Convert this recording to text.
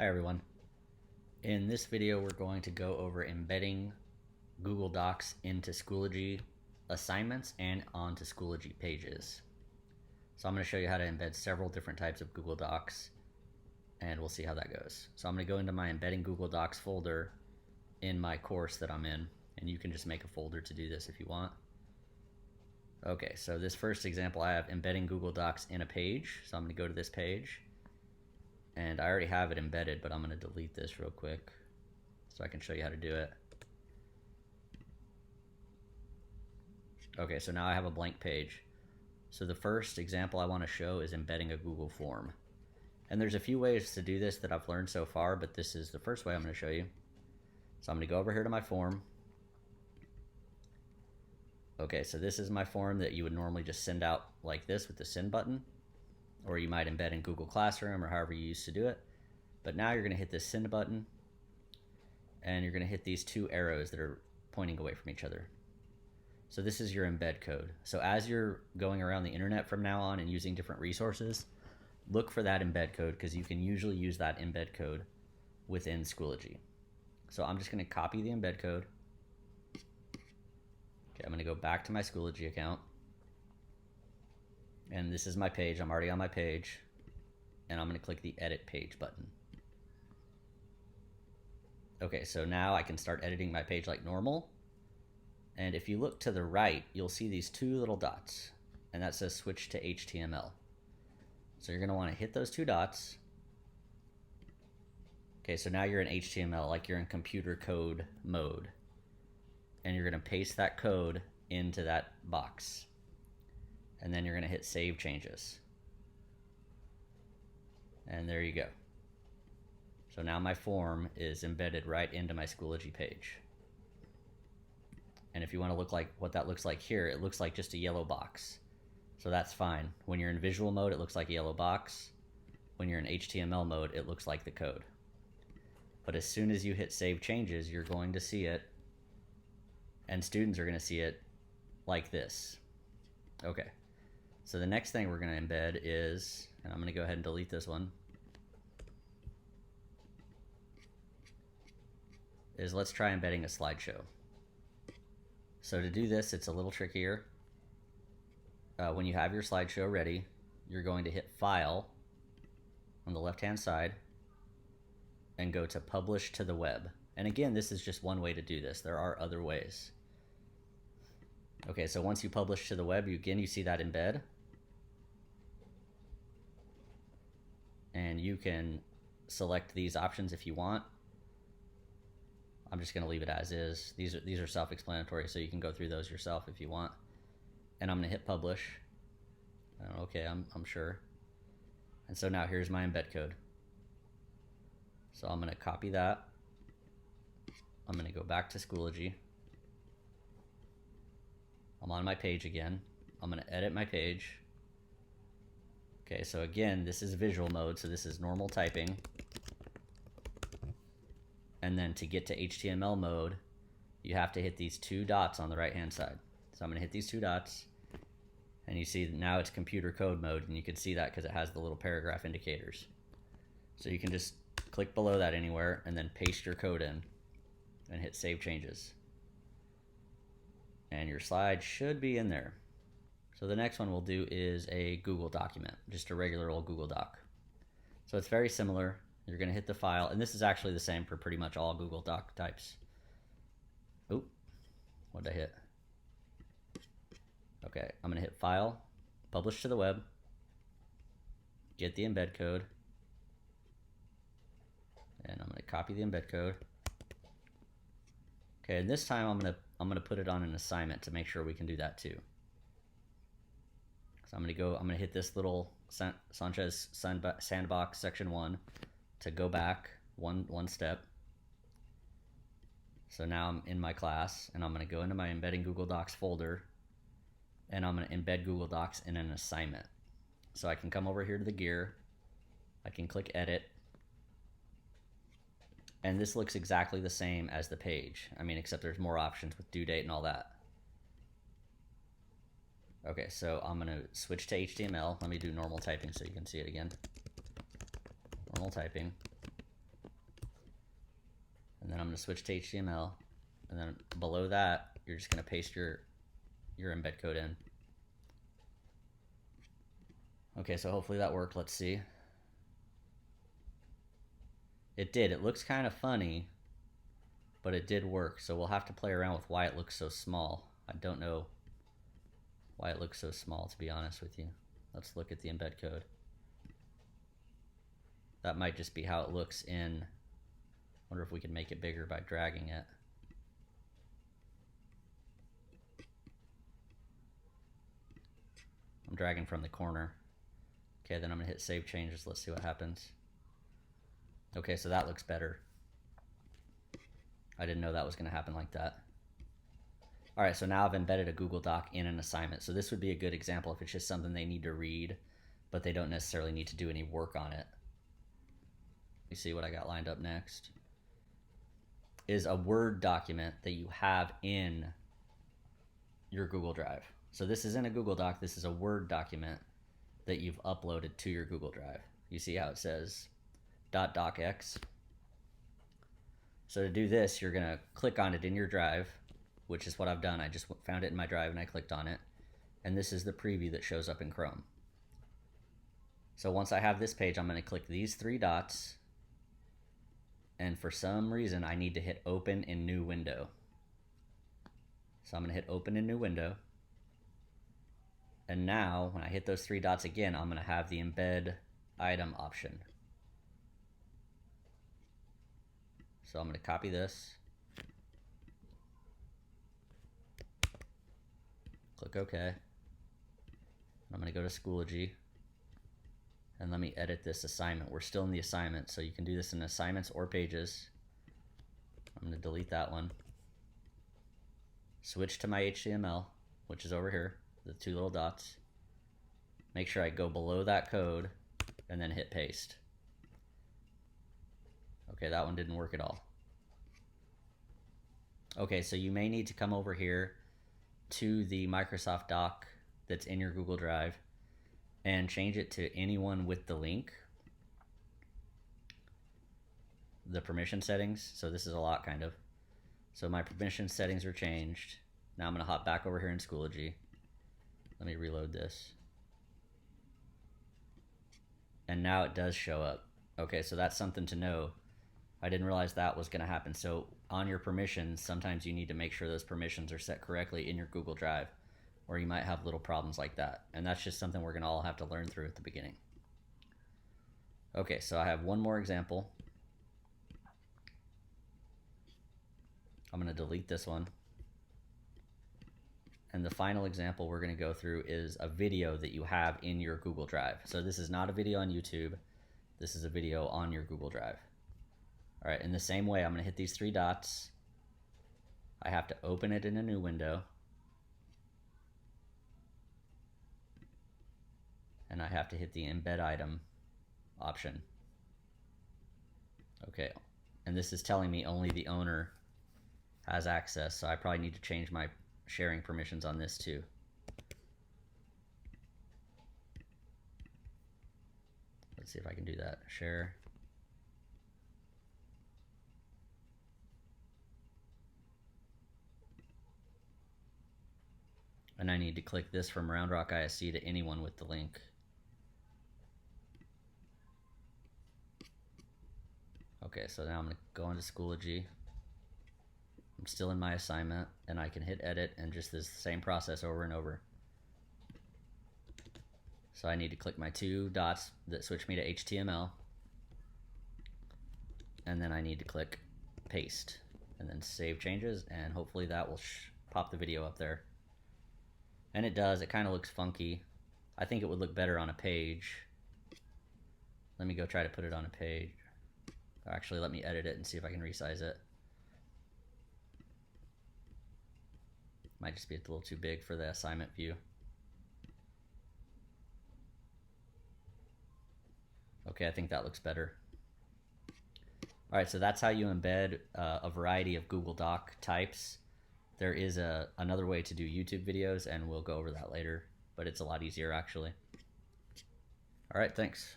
Hi everyone. In this video we're going to go over embedding Google Docs into Schoology assignments and onto Schoology pages. So I'm going to show you how to embed several different types of Google Docs and we'll see how that goes. So I'm going to go into my Embedding Google Docs folder in my course that I'm in, and you can just make a folder to do this if you want. Okay, so this first example I have embedding Google Docs in a page. So I'm going to go to this page. And I already have it embedded, but I'm going to delete this real quick so I can show you how to do it. Okay, so now I have a blank page. So the first example I want to show is embedding a Google form. And there's a few ways to do this that I've learned so far, but this is the first way I'm going to show you. So I'm going to go over here to my form. Okay, so this is my form that you would normally just send out like this with the send button, or you might embed in Google Classroom or however you used to do it. But now you're going to hit this send button, and you're going to hit these two arrows that are pointing away from each other. So this is your embed code. So as you're going around the internet from now on and using different resources, look for that embed code because you can usually use that embed code within Schoology. So I'm just going to copy the embed code. Okay, I'm going to go back to my Schoology account. And this is my page. I'm already on my page. And I'm going to click the edit page button. Okay, so now I can start editing my page like normal. And if you look to the right, you'll see these two little dots. And that says switch to HTML. So you're going to want to hit those two dots. Okay, so now you're in HTML, like you're in computer code mode. And you're going to paste that code into that box. And then you're going to hit save changes. And there you go. So now my form is embedded right into my Schoology page. And if you want to look like what that looks like here, it looks like just a yellow box. So that's fine. When you're in visual mode, it looks like a yellow box. When you're in HTML mode, it looks like the code. But as soon as you hit save changes, you're going to see it, and students are going to see it like this. Okay. So the next thing we're going to embed is, and I'm going to go ahead and delete this one, is let's try embedding a slideshow. So to do this, it's a little trickier. When you have your slideshow ready, you're going to hit File on the left-hand side and go to Publish to the Web. And again, this is just one way to do this. There are other ways. Okay, so once you publish to the web, you see that embed. And you can select these options if you want. I'm just going to leave it as is. These are self-explanatory, so you can go through those yourself if you want. And I'm going to hit publish. Okay, I'm sure. And so now here's my embed code. So I'm going to copy that. I'm going to go back to Schoology. I'm on my page again. I'm going to edit my page. Okay, so again, this is visual mode, so this is normal typing. And then to get to HTML mode, you have to hit these two dots on the right-hand side. So I'm going to hit these two dots, and you see now it's computer code mode, and you can see that because it has the little paragraph indicators. So you can just click below that anywhere and then paste your code in and hit save changes. And your slide should be in there. So the next one we'll do is a Google document, just a regular old Google Doc. So it's very similar. You're going to hit the file, and this is actually the same for pretty much all Google Doc types. Oop, what did I hit? Okay, I'm going to hit File, Publish to the Web, get the embed code, and I'm going to copy the embed code. Okay, and this time I'm going to put it on an assignment to make sure we can do that too. So I'm going to hit this little Sanchez sandbox section 1 to go back one step. So now I'm in my class, and I'm going to go into my Embedding Google Docs folder, and I'm going to embed Google Docs in an assignment. So I can come over here to the gear, I can click edit, and this looks exactly the same as the page. I mean, except there's more options with due date and all that. Okay, so I'm going to switch to HTML. Let me do normal typing so you can see it again. Normal typing. going to switch to HTML, and then below that, you're just going to paste your embed code in. Okay, so hopefully that worked. Let's see. It did. It looks kind of funny, but it did work. So we'll have to play around with why it looks so small. I don't know why it looks so small, to be honest with you. Let's look at the embed code. That might just be how it looks in. Wonder if we can make it bigger by dragging it. I'm dragging from the corner. Okay, then I'm gonna hit save changes. Let's see what happens. Okay, so that looks better. I didn't know that was gonna happen like that. All right, so now I've embedded a Google Doc in an assignment. So this would be a good example if it's just something they need to read, but they don't necessarily need to do any work on it. You see what I got lined up next is a Word document that you have in your Google Drive. So this isn't a Google Doc, this is a Word document that you've uploaded to your Google Drive. You see how it says .docx? So to do this, you're gonna click on it in your drive, which is what I've done. I just found it in my drive and I clicked on it. And this is the preview that shows up in Chrome. So once I have this page, I'm gonna click these three dots, and for some reason I need to hit open in new window. So I'm gonna hit open in new window. And now when I hit those three dots again, I'm gonna have the embed item option. So I'm gonna copy this, click OK. I'm gonna go to Schoology, and let me edit this assignment. We're still in the assignment, so you can do this in assignments or pages. I'm gonna delete that one. Switch to my HTML, which is over here, the two little dots. Make sure I go below that code and then hit paste. Okay, that one didn't work at all. Okay, so you may need to come over here to the Microsoft Doc that's in your Google Drive and change it to anyone with the link. The permission settings, so this is a lot kind of. So my permission settings are changed. Now I'm gonna hop back over here in Schoology. Let me reload this. And now it does show up. Okay, so that's something to know. I didn't realize that was gonna happen. So on your permissions, sometimes you need to make sure those permissions are set correctly in your Google Drive, or you might have little problems like that. And that's just something we're gonna all have to learn through at the beginning. Okay, so I have one more example. I'm gonna delete this one. And the final example we're gonna go through is a video that you have in your Google Drive. So this is not a video on YouTube. This is a video on your Google Drive. All right, in the same way, I'm gonna hit these three dots. I have to open it in a new window. And I have to hit the embed item option. Okay, and this is telling me only the owner has access, so I probably need to change my sharing permissions on this too. Let's see if I can do that. Share. And I need to click this from Round Rock ISC to anyone with the link. Okay, so now I'm gonna go into Schoology. I'm still in my assignment, and I can hit edit and just this same process over and over. So I need to click my two dots that switch me to HTML, and then I need to click paste and then save changes, and hopefully that will pop the video up there. And it does. It kind of looks funky. I think it would look better on a page. Let me go try to put it on a page. Actually, let me edit it and see if I can resize it. Might just be a little too big for the assignment view. Okay, I think that looks better. All right, so that's how you embed a variety of Google Doc types. There is another way to do YouTube videos, and we'll go over that later, but it's a lot easier actually. All right, thanks.